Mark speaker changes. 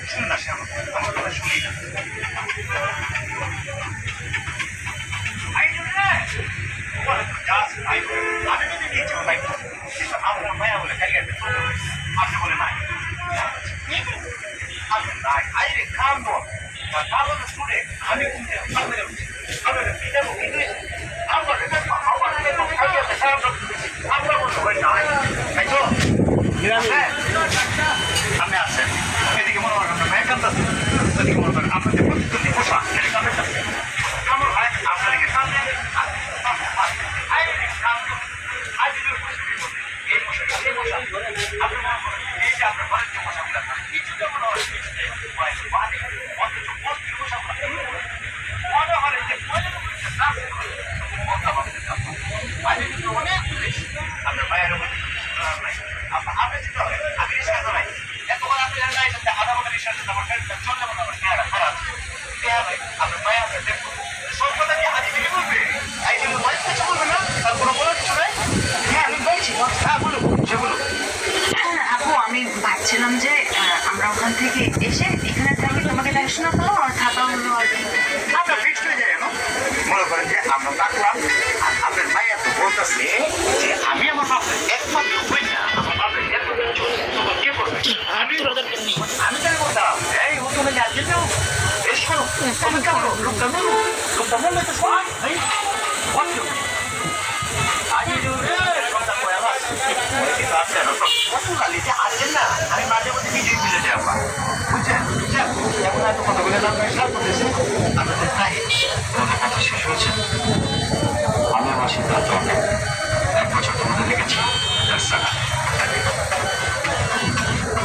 Speaker 1: শুনুন না, সে আমার কথা শুনি না। আমি যদি নিয়ে যাবো তাই কিন্তু আপনার মায়া বলে ক্যারিয়ারটা চলতে হবে, আপনি বলে নাই আপনি নাই আইরে কামবো কালো শুনে আমি আপনার কিন্তু আমরা বলতে হয় নাই তাই তো আপনি আসেন এদিকে মনে করেন আপনার মায়ের কান্দাছে, ওদিকে মনে করেন আপনাদের প্রতিদ্বন্দ্বী পোষা কান্দাছে আমার ভাই আপনাদেরকে সামনে এই পোশাক আপনি মনে করেন এই যে আপনার ঘরের যে পোশাকগুলো কিছুটা মনে হয় অথচ বস্তির পোশাকগুলো মনে হয় যে আজ কিন্তু অনেক আপনার ভাইয়ের আপনি যেতে হবে আমি রিক্সা চালাই এতবার আপনি নাই আধা ঘন্টা রিক্সা আমার চলতে মনে আমার চেহারা খারাপ আপনার ভাই আপনার দেখুন সব কথা কি হাজি থেকে বলবে এই জন্য বয়স কিছু বলবে না তার কোনো বলার কিছু নাই।
Speaker 2: হ্যাঁ আমি বলছি
Speaker 1: হ্যাঁ বলুন সে বলুন।
Speaker 2: আপু আমি ভাবছিলাম যে আমরা ওখান থেকে এসে এখানে থাকি তোমাকে দেখাশোনা করো আর থাকা হলো আর কি।
Speaker 1: আমরা ফিক্স হয়ে যাই এখন মনে করেন যে আমরা ডাকলাম আর আপনার ভাইয়া তো বলতেছে যে আমি আমার বাপের একমাত্র হই না আমার বাপের একমাত্র কে করবে আমি তাই বলতাম এই ওখানে যাচ্ছি তো বেশ করো তুমি কেমন লোকটা বললে তো শোনা এই আমি মাঝে মধ্যে নিজেই মিলে যাবো বুঝছেন এখন এত কথা বলে আপনাদের শেষ হয়েছে